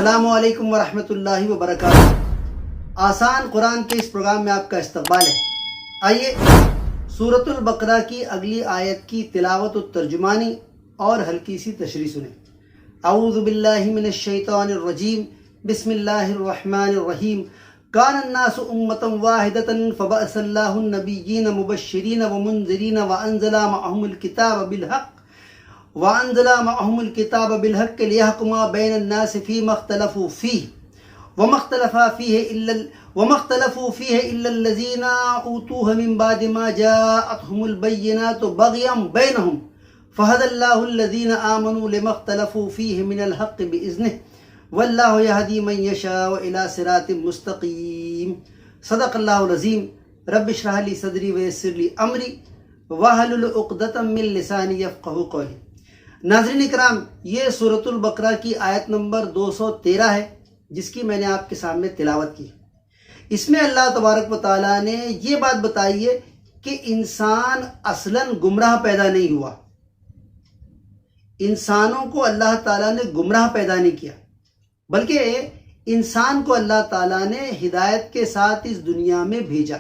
السلام علیکم ورحمۃ اللہ وبرکاتہ۔ آسان قرآن کے اس پروگرام میں آپ کا استقبال ہے۔ آئیے سورۃ البقرہ کی اگلی آیت کی تلاوت و ترجمانی اور ہلکی سی تشریح سنیں۔ اعوذ باللہ من الشیطان الرجیم، بسم اللہ الرحمن الرحیم۔ کان الناس امۃ واحدۃ فبعث اللہ النبیین مبشرین ومنذرین وأنزل معهم الكتاب بالحق ليحكم بين الناس فيما اختلفوا فيه وما اختلفوا فيه إلا الذين أوتوه من بعد ما جاءتهم البينات بغيا بينهم فهدى الله الذين آمنوا لما اختلفوا فيه من الحق بإذنه والله يهدي من يشاء إلى صراط مستقيم۔ صدق الله العظيم۔ رب اشرح لي صدري ويسر لي أمري واحلل عقدة من لساني يفقهوا قولي۔ ناظرین اکرام، یہ سورۃ البقرہ کی آیت نمبر 213 ہے جس کی میں نے آپ کے سامنے تلاوت کی۔ اس میں اللہ تبارک و تعالیٰ نے یہ بات بتائی ہے کہ انسان اصلاً گمراہ پیدا نہیں ہوا۔ انسانوں کو اللہ تعالیٰ نے گمراہ پیدا نہیں کیا، بلکہ انسان کو اللہ تعالیٰ نے ہدایت کے ساتھ اس دنیا میں بھیجا۔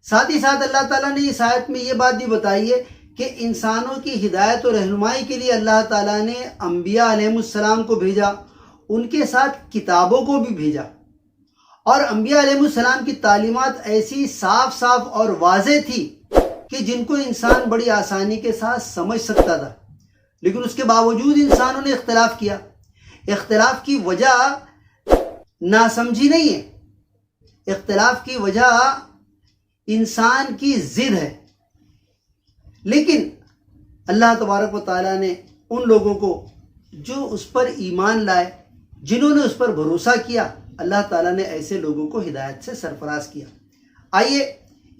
ساتھ ہی ساتھ اللہ تعالیٰ نے اس آیت میں یہ بات بھی بتائی ہے کہ انسانوں کی ہدایت و رہنمائی کے لیے اللہ تعالیٰ نے انبیاء علیہ السلام کو بھیجا، ان کے ساتھ کتابوں کو بھی بھیجا، اور انبیاء علیہ السلام کی تعلیمات ایسی صاف صاف اور واضح تھی کہ جن کو انسان بڑی آسانی کے ساتھ سمجھ سکتا تھا، لیکن اس کے باوجود انسانوں نے اختلاف کیا۔ اختلاف کی وجہ ناسمجھی نہیں ہے، اختلاف کی وجہ انسان کی ضد ہے، لیکن اللہ تبارک و تعالیٰ نے ان لوگوں کو جو اس پر ایمان لائے، جنہوں نے اس پر بھروسہ کیا، اللہ تعالیٰ نے ایسے لوگوں کو ہدایت سے سرفراز کیا۔ آئیے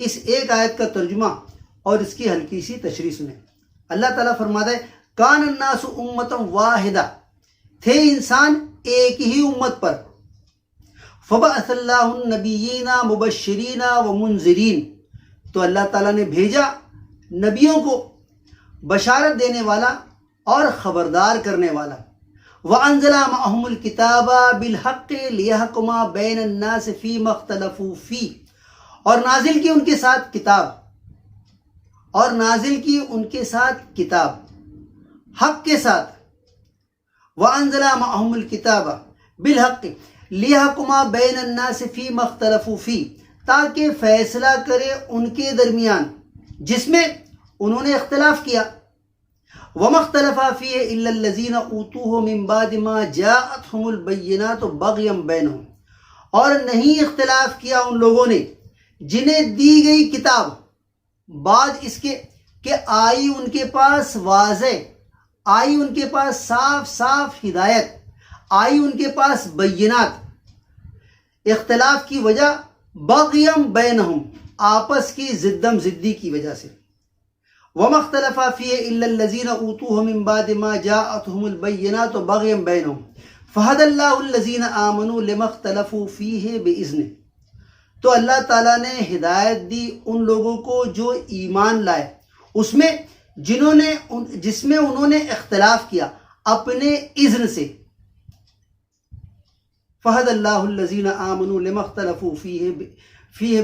اس ایک آیت کا ترجمہ اور اس کی ہلکی سی تشریح سنیں۔ اللہ تعالیٰ فرماتا ہے کان الناس امۃ واحدہ، تھے انسان ایک ہی امت پر، فبعث اللہ النبیین مبشرین ومنذرین، تو اللہ تعالیٰ نے بھیجا نبیوں کو بشارت دینے والا اور خبردار کرنے والا۔ وَأَنزَلَ مَعَهُمُ الْكِتَابَ بِالْحَقِّ لِيَحْكُمَ بَيْنَ النَّاسِ فِيمَا اخْتَلَفُوا فِيهِ، اور نازل کی ان کے ساتھ کتاب، حق کے ساتھ۔ وَأَنزَلَ مَعَهُمُ الْكِتَابَ بِالْحَقِّ لِيَحْكُمَ بَيْنَ النَّاسِ فِيمَا اخْتَلَفُوا فِيهِ، تاکہ فیصلہ کرے ان کے درمیان جس میں انہوں نے اختلاف کیا۔ وَمَا اخْتَلَفَ فِيهِ إِلَّا الَّذِينَ أُوتُوهُ مِن بَعْدِ مَا جَاءَتْهُمُ الْبَيِّنَاتُ بَغْيًا بَيْنَهُمْ، اور نہیں اختلاف کیا ان لوگوں نے جنہیں دی گئی کتاب بعد اس کے کہ آئی ان کے پاس واضح، آئی ان کے پاس صاف صاف ہدایت، آئی ان کے پاس بینات۔ اختلاف کی وجہ بغیم بینہم، آپس کی زدم زدی کی وجہ سے۔ وَمَا اخْتَلَفَ فِيهِ إِلَّا الَّذِينَ أُوتُوهُ مِن بَعْدِ مَا جَاءَتْهُمُ الْبَيِّنَاتُ بَغْيًا بَيْنَهُمْ فَهَدَى اللَّهُ الَّذِينَ آمَنُوا لِمَا اخْتَلَفُوا فِيهِ بِإِذْنِهِ، تو اللہ تعالیٰ نے ہدایت دی ان لوگوں کو جو ایمان لائے، اس میں جس میں انہوں نے اختلاف کیا اپنے اذن سے۔ فَهَدَى اللَّهُ الَّذِينَ آمَنُوا لِمَا اخْتَلَفُوا فِيهِ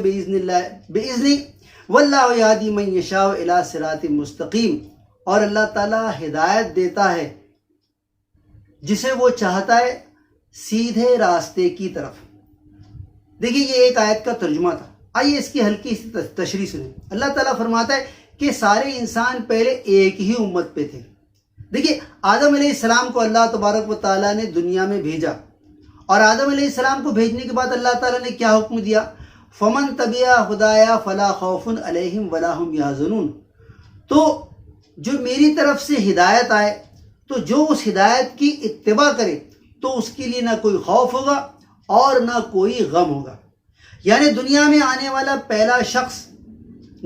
بِإِذْنِهِ وَاللَّهُ يَهْدِي مَن يَشَاءُ إِلَى صِرَاطٍ مُسْتَقِيمٍ، اور اللہ تعالیٰ ہدایت دیتا ہے جسے وہ چاہتا ہے سیدھے راستے کی طرف۔ دیکھیے یہ ایک آیت کا ترجمہ تھا، آئیے اس کی ہلکی سی تشریح سنیں۔ اللہ تعالیٰ فرماتا ہے کہ سارے انسان پہلے ایک ہی امت پہ تھے۔ دیکھیے آدم علیہ السلام کو اللہ تبارک و تعالیٰ نے دنیا میں بھیجا، اور آدم علیہ السلام کو بھیجنے کے بعد اللہ تعالیٰ نے کیا حکم دیا؟ فَمَن تَبِعَ هُدَايَ فَلَا خَوْفٌ عَلَيْهِمْ وَلَا هُمْ يَحْزَنُونَ، تو جو میری طرف سے ہدایت آئے تو جو اس ہدایت کی اتباع کرے تو اس کے لیے نہ کوئی خوف ہوگا اور نہ کوئی غم ہوگا۔ یعنی دنیا میں آنے والا پہلا شخص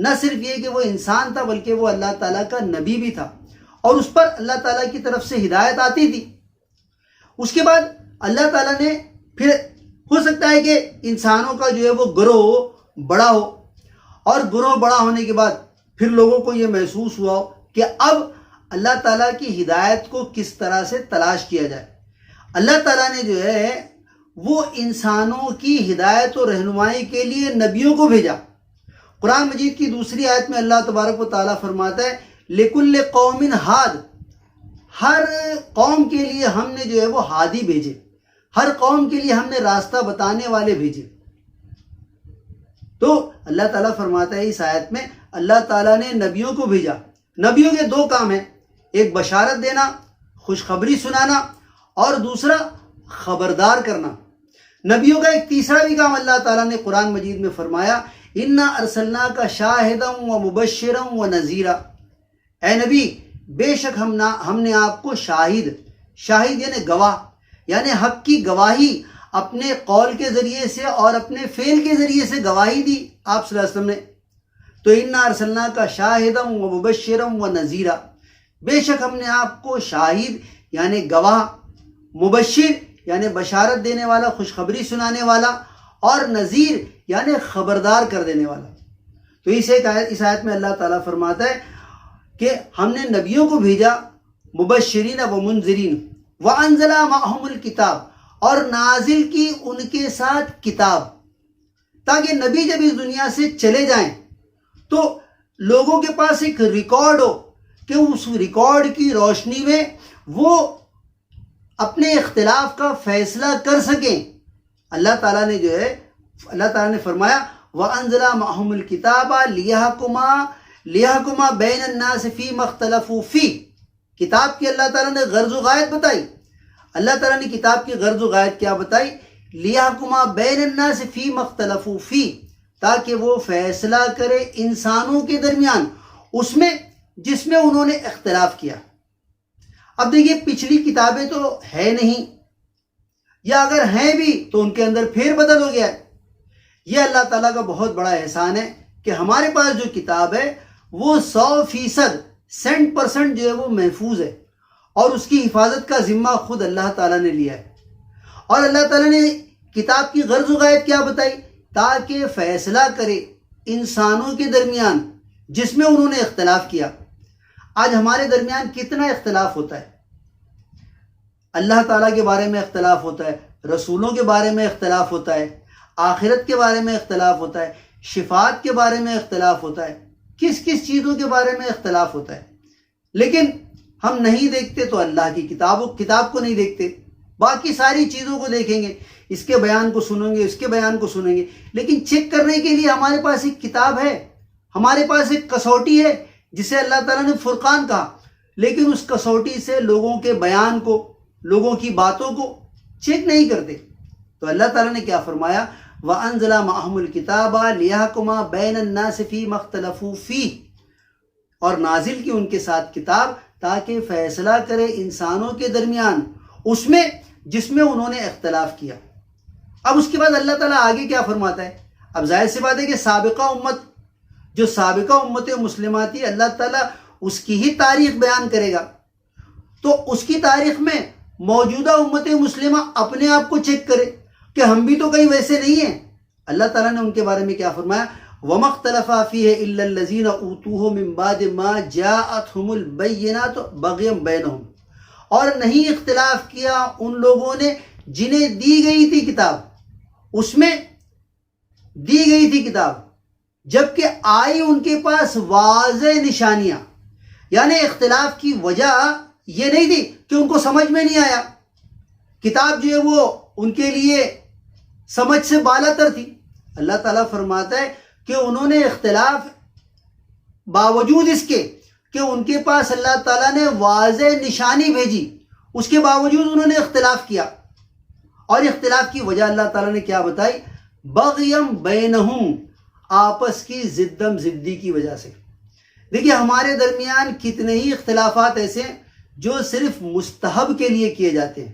نہ صرف یہ کہ وہ انسان تھا بلکہ وہ اللہ تعالیٰ کا نبی بھی تھا، اور اس پر اللہ تعالیٰ کی طرف سے ہدایت آتی تھی۔ اس کے بعد اللہ تعالیٰ نے پھر ہو سکتا ہے کہ انسانوں کا جو ہے وہ گروہ بڑا ہو، اور گروہ بڑا ہونے کے بعد پھر لوگوں کو یہ محسوس ہوا ہو کہ اب اللہ تعالیٰ کی ہدایت کو کس طرح سے تلاش کیا جائے، اللہ تعالیٰ نے جو ہے وہ انسانوں کی ہدایت و رہنمائی کے لیے نبیوں کو بھیجا۔ قرآن مجید کی دوسری آیت میں اللہ تبارک و تعالیٰ فرماتا ہے لِكُلِّ قَوْمٍ ہاد، ہر قوم کے لیے ہم نے جو ہے وہ ہادی بھیجے، ہر قوم کے لیے ہم نے راستہ بتانے والے بھیجے۔ تو اللہ تعالیٰ فرماتا ہے اس آیت میں اللہ تعالیٰ نے نبیوں کو بھیجا۔ نبیوں کے دو کام ہیں، ایک بشارت دینا، خوشخبری سنانا، اور دوسرا خبردار کرنا۔ نبیوں کا ایک تیسرا بھی کام اللہ تعالیٰ نے قرآن مجید میں فرمایا اِنَّا أَرْسَلْنَاكَ شَاهِدًا وَمُبَشِّرًا وَنَذِيرًا، اے نبی بے شک ہم نے آپ کو شاہد یعنی گواہ، یعنی حق کی گواہی اپنے قول کے ذریعے سے اور اپنے فعل کے ذریعے سے گواہی دی آپ صلی اللہ علیہ وسلم نے۔ تو اِنَّا أَرْسَلْنَاكَ شَاهِدًا وَمُبَشِّرًا وَنَذِيرًا، بے شک ہم نے آپ کو شاہد یعنی گواہ، مبشر یعنی بشارت دینے والا، خوشخبری سنانے والا، اور نذیر یعنی خبردار کر دینے والا۔ تو اس آیت میں اللہ تعالیٰ فرماتا ہے کہ ہم نے نبیوں کو بھیجا مبشرین و منذرین، وَأَنزَلَ مَعَهُمُ الْكِتَابَ، اور نازل کی ان کے ساتھ کتاب، تاکہ نبی جب اس دنیا سے چلے جائیں تو لوگوں کے پاس ایک ریکارڈ ہو کہ اس ریکارڈ کی روشنی میں وہ اپنے اختلاف کا فیصلہ کر سکیں۔ اللہ تعالیٰ نے فرمایا وَأَنزَلَ مَعَهُمُ الْكِتَابَ لِيَحْكُمَ بَيْنَ النَّاسِ فِي مَا اخْتَلَفُوا فِيهِ، کتاب کی اللہ تعالیٰ نے غرض و غایت بتائی۔ اللہ تعالیٰ نے کتاب کی غرض و غایت کیا بتائی؟ لِيَحْكُمَ بَيْنَ النَّاسِ فِي مَا اخْتَلَفُوا فِيهِ، تاکہ وہ فیصلہ کرے انسانوں کے درمیان اس میں جس میں انہوں نے اختلاف کیا۔ اب دیکھیے پچھلی کتابیں تو ہے نہیں، یا اگر ہیں بھی تو ان کے اندر پھیر بدل ہو گیا ہے۔ یہ اللہ تعالیٰ کا بہت بڑا احسان ہے کہ ہمارے پاس جو کتاب ہے وہ 100% 100% جو ہے وہ محفوظ ہے، اور اس کی حفاظت کا ذمہ خود اللہ تعالیٰ نے لیا ہے۔ اور اللہ تعالیٰ نے کتاب کی غرض و غایت کیا بتائی؟ تاکہ فیصلہ کرے انسانوں کے درمیان جس میں انہوں نے اختلاف کیا۔ آج ہمارے درمیان کتنا اختلاف ہوتا ہے، اللہ تعالیٰ کے بارے میں اختلاف ہوتا ہے، رسولوں کے بارے میں اختلاف ہوتا ہے، آخرت کے بارے میں اختلاف ہوتا ہے، شفاعت کے بارے میں اختلاف ہوتا ہے، کس چیزوں کے بارے میں اختلاف ہوتا ہے، لیکن ہم نہیں دیکھتے تو اللہ کی کتاب کو نہیں دیکھتے، باقی ساری چیزوں کو دیکھیں گے، اس کے بیان کو سنیں گے، اس کے بیان کو سنیں گے، لیکن چیک کرنے کے لیے ہمارے پاس ایک کتاب ہے، ہمارے پاس ایک کسوٹی ہے جسے اللہ تعالیٰ نے فرقان کہا، لیکن اس کسوٹی سے لوگوں کے بیان کو، لوگوں کی باتوں کو چیک نہیں کرتے۔ تو اللہ تعالیٰ نے کیا فرمایا؟ وَأَنزَلَ مَعَهُمُ الْكِتَابَ لِيَحْكُمَ بَيْنَ النَّاسِ فِي مَا اخْتَلَفُوا فِيهِ، اور نازل کی ان کے ساتھ کتاب تاکہ فیصلہ کرے انسانوں کے درمیان اس میں جس میں انہوں نے اختلاف کیا۔ اب اس کے بعد اللہ تعالیٰ آگے کیا فرماتا ہے؟ اب ظاہر سی بات ہے کہ سابقہ امت مسلمہ تھی، اللہ تعالیٰ اس کی ہی تاریخ بیان کرے گا، تو اس کی تاریخ میں موجودہ امت مسلمہ اپنے آپ کو چیک کرے کہ ہم بھی تو کہیں ویسے نہیں ہیں۔ اللہ تعالیٰ نے ان کے بارے میں کیا فرمایا؟ وَمَا اخْتَلَفَ فِيهِ إِلَّا الَّذِينَ أُوتُوهُ مِن بَعْدِ مَا جَاءَتْهُمُ الْبَيِّنَاتُ بَغْيًا بَيْنَهُمْ، اور نہیں اختلاف کیا ان لوگوں نے جنہیں دی گئی تھی کتاب، اس میں دی گئی تھی کتاب، جبکہ آئی ان کے پاس واضح نشانیاں، یعنی اختلاف کی وجہ یہ نہیں تھی کہ ان کو سمجھ میں نہیں آیا، کتاب جو ہے وہ ان کے لیے سمجھ سے بالا تر تھی۔ اللہ تعالیٰ فرماتا ہے کہ انہوں نے اختلاف باوجود اس کے کہ ان کے پاس اللہ تعالیٰ نے واضح نشانی بھیجی، اس کے باوجود انہوں نے اختلاف کیا، اور اختلاف کی وجہ اللہ تعالیٰ نے کیا بتائی؟ بغیم بینہم، آپس کی زدم زدی کی وجہ سے۔ دیکھیے ہمارے درمیان کتنے ہی اختلافات ایسے ہیں جو صرف مستحب کے لیے کیے جاتے ہیں،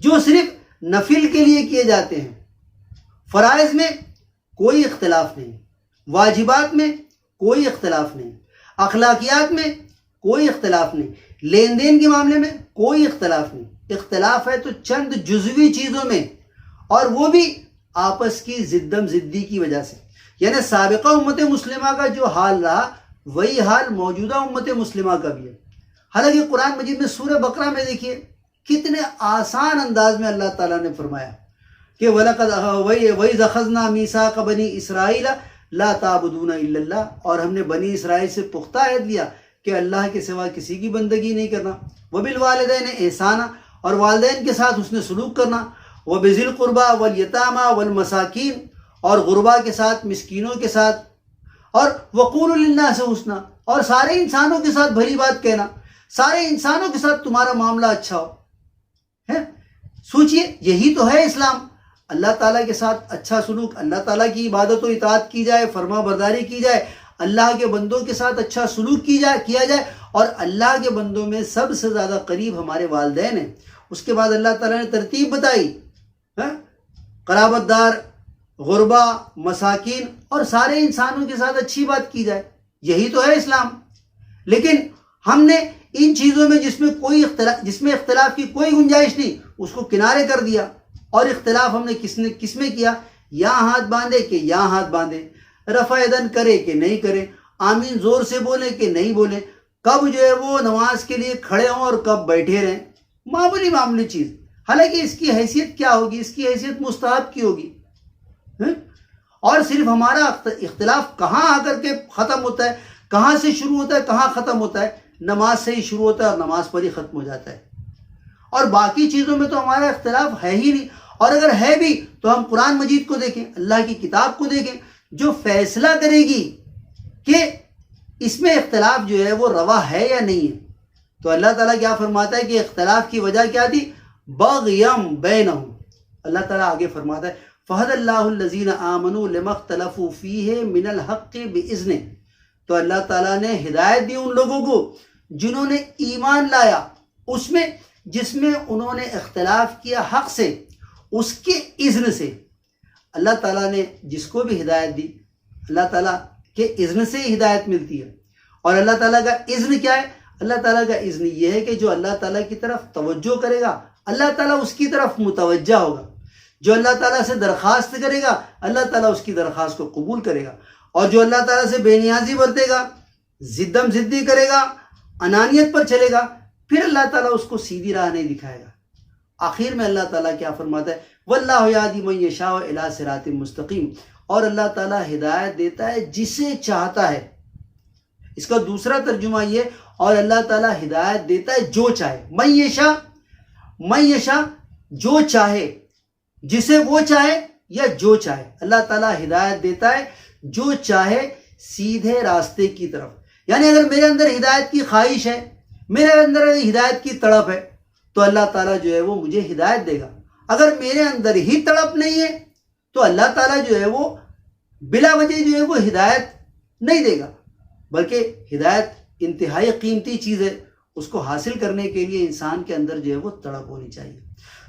جو صرف نفل کے لیے کیے جاتے ہیں۔ فرائض میں کوئی اختلاف نہیں، واجبات میں کوئی اختلاف نہیں، اخلاقیات میں کوئی اختلاف نہیں، لین دین کے معاملے میں کوئی اختلاف نہیں۔ اختلاف ہے تو چند جزوی چیزوں میں، اور وہ بھی آپس کی زدم زدی کی وجہ سے۔ یعنی سابقہ امت مسلمہ کا جو حال رہا وہی حال موجودہ امت مسلمہ کا بھی ہے۔ حالانکہ قرآن مجید میں سورہ بقرہ میں دیکھیے کتنے آسان انداز میں اللہ تعالیٰ نے فرمایا کہ وَإِذْ أَخَذْنَا مِيثَاقَ بَنِي إِسْرَائِيلَ لَا تَعْبُدُونَ إِلَّا اللَّهَ، اور ہم نے بنی اسرائیل سے پختہ عہد لیا کہ اللہ کے سوا کسی کی بندگی نہیں کرنا، وَبِالْوَالِدَيْنِ إِحْسَانًا، اور والدین کے ساتھ حسن سلوک کرنا، وَبِذِي الْقُرْبَى وَالْيَتَامَى وَالْمَسَاكِينِ، اور غربا کے ساتھ، مسکینوں کے ساتھ، اور وَقُولُوا لِلنَّاسِ حُسْنًا، اور سارے انسانوں کے ساتھ بھلی بات کہنا، سارے انسانوں کے ساتھ تمہارا معاملہ اچھا ہو. سوچئے یہی تو ہے اسلام. اللہ تعالیٰ کے ساتھ اچھا سلوک، اللہ تعالیٰ کی عبادت و اطاعت کی جائے، فرما برداری کی جائے، اللہ کے بندوں کے ساتھ اچھا سلوک کیا جائے. اور اللہ کے بندوں میں سب سے زیادہ قریب ہمارے والدین ہیں. اس کے بعد اللہ تعالیٰ نے ترتیب بتائی، قرابت دار، غربا، مساکین، اور سارے انسانوں کے ساتھ اچھی بات کی جائے. یہی تو ہے اسلام. لیکن ہم نے ان چیزوں میں جس میں اختلاف کی کوئی گنجائش نہیں، اس کو کنارے کر دیا. اور اختلاف ہم نے کس میں کیا؟ یہاں ہاتھ باندھے کہ یہاں ہاتھ باندھے، رفع یدن کرے کہ نہیں کرے، آمین زور سے بولے کہ نہیں بولے، کب جو ہے وہ نماز کے لیے کھڑے ہوں اور کب بیٹھے رہیں. معمولی چیز، حالانکہ اس کی حیثیت کیا ہوگی؟ اس کی حیثیت مستحب کی ہوگی. اور صرف ہمارا اختلاف کہاں آ کر کے ختم ہوتا ہے، کہاں سے شروع ہوتا ہے، کہاں ختم ہوتا ہے؟ نماز سے ہی شروع ہوتا ہے اور نماز پر ہی ختم ہو جاتا ہے. اور باقی چیزوں میں تو ہمارا اختلاف ہے ہی نہیں. اور اگر ہے بھی تو ہم قرآن مجید کو دیکھیں، اللہ کی کتاب کو دیکھیں، جو فیصلہ کرے گی کہ اس میں اختلاف جو ہے وہ روا ہے یا نہیں ہے. تو اللہ تعالیٰ کیا فرماتا ہے کہ اختلاف کی وجہ کیا تھی؟ بغیم بینہم. اللہ تعالیٰ آگے فرماتا ہے فَهَدَى اللَّهُ الَّذِينَ آمَنُوا لِمَا اخْتَلَفُوا فِيهِ مِنَ الْحَقِّ بِإِذْنِهِ. تو اللہ تعالیٰ نے ہدایت دی ان لوگوں کو جنہوں نے ایمان لایا اس میں جس میں انہوں نے اختلاف کیا حق سے، اس کے اذن سے. اللہ تعالیٰ نے جس کو بھی ہدایت دی، اللہ تعالیٰ کے اذن سے ہی ہدایت ملتی ہے. اور اللہ تعالیٰ کا اذن کیا ہے؟ اللہ تعالیٰ کا اذن یہ ہے کہ جو اللہ تعالیٰ کی طرف توجہ کرے گا، اللہ تعالیٰ اس کی طرف متوجہ ہوگا. جو اللہ تعالیٰ سے درخواست کرے گا، اللہ تعالیٰ اس کی درخواست کو قبول کرے گا. اور جو اللہ تعالیٰ سے بے نیازی برتے گا، زدم زدی کرے گا، انانیت پر چلے گا، پھر اللہ تعالیٰ اس کو سیدھی راہ نہیں دکھائے گا. آخر میں اللہ تعالیٰ کیا فرماتا ہے؟ وَاللَّهُ يَهْدِي مَن يَشَاءُ إِلَىٰ صِرَاطٍ مُسْتَقِيمٍ. اور اللہ تعالیٰ ہدایت دیتا ہے جسے چاہتا ہے. اس کا دوسرا ترجمہ یہ، اور اللہ تعالیٰ ہدایت دیتا ہے جو چاہے. من یشاء، جو چاہے، جسے وہ چاہے یا جو چاہے. اللہ تعالیٰ ہدایت دیتا ہے جو چاہے سیدھے راستے کی طرف. یعنی اگر میرے اندر ہدایت کی خواہش ہے، میرے اندر ہدایت کی تڑپ ہے، تو اللہ تعالیٰ جو ہے وہ مجھے ہدایت دے گا. اگر میرے اندر ہی تڑپ نہیں ہے تو اللہ تعالیٰ جو ہے وہ بلا وجہ جو ہے وہ ہدایت نہیں دے گا. بلکہ ہدایت انتہائی قیمتی چیز ہے، اس کو حاصل کرنے کے لیے انسان کے اندر جو ہے وہ تڑپ ہونی چاہیے.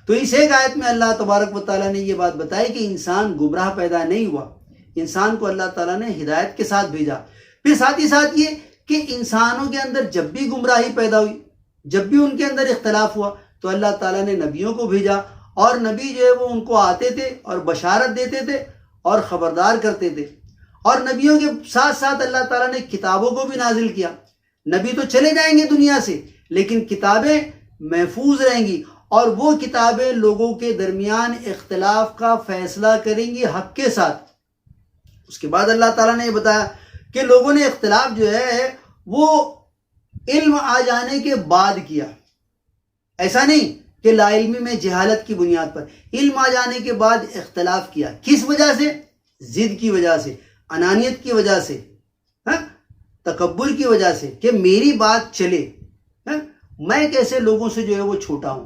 تو اس ایک آیت میں اللہ تبارک و تعالیٰ نے یہ بات بتائی کہ انسان گمراہ پیدا نہیں ہوا، انسان کو اللہ تعالیٰ نے ہدایت کے ساتھ بھیجا. پھر ساتھ ہی ساتھ یہ کہ انسانوں کے اندر جب بھی گمراہی پیدا ہوئی، جب بھی ان کے اندر اختلاف ہوا، تو اللہ تعالیٰ نے نبیوں کو بھیجا. اور نبی جو ہے وہ ان کو آتے تھے اور بشارت دیتے تھے اور خبردار کرتے تھے. اور نبیوں کے ساتھ ساتھ اللہ تعالیٰ نے کتابوں کو بھی نازل کیا. نبی تو چلے جائیں گے دنیا سے، لیکن کتابیں محفوظ رہیں گی، اور وہ کتابیں لوگوں کے درمیان اختلاف کا فیصلہ کریں گی حق کے ساتھ. اس کے بعد اللہ تعالیٰ نے یہ بتایا کہ لوگوں نے اختلاف جو ہے وہ علم آ جانے کے بعد کیا. ایسا نہیں کہ لا علمی میں جہالت کی بنیاد پر، علم آ جانے کے بعد اختلاف کیا. کس وجہ سے؟ ضد کی وجہ سے، انانیت کی وجہ سے، تکبر کی وجہ سے کہ میری بات چلے، میں کیسے لوگوں سے جو ہے وہ چھوٹا ہوں،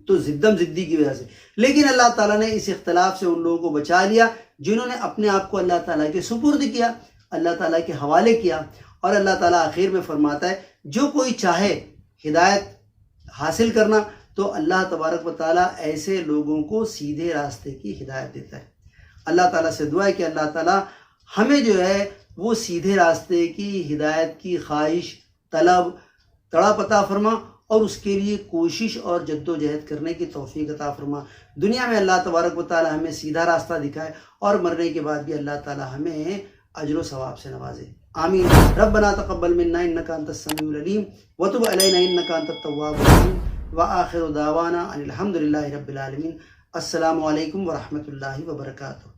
تو زدم زدی کی وجہ سے. لیکن اللہ تعالیٰ نے اس اختلاف سے ان لوگوں کو بچا لیا جنہوں نے اپنے آپ کو اللہ تعالیٰ کے سپرد کیا، اللہ تعالیٰ کے حوالے کیا. اور اللہ تعالیٰ آخر میں فرماتا ہے جو کوئی چاہے ہدایت حاصل کرنا تو اللہ تبارک و تعالیٰ ایسے لوگوں کو سیدھے راستے کی ہدایت دیتا ہے. اللہ تعالیٰ سے دعا ہے کہ اللہ تعالیٰ ہمیں جو ہے وہ سیدھے راستے کی ہدایت کی خواہش، طلب، تڑپ عطا فرما، اور اس کے لیے کوشش اور جد و جہد کرنے کی توفیق عطا فرما. دنیا میں اللہ تبارک و تعالیٰ ہمیں سیدھا راستہ دکھائے، اور مرنے کے بعد بھی اللہ تعالیٰ ہمیں اجر و ثواب سے نوازے. آمین. ربنا تقبل منا انک انت السمیع العلیم وتب علینا انک انت التواب الرحیم. وآخر دعوانا ان الحمد للہ رب العالمین۔ السلام علیکم ورحمۃ اللہ وبرکاتہ۔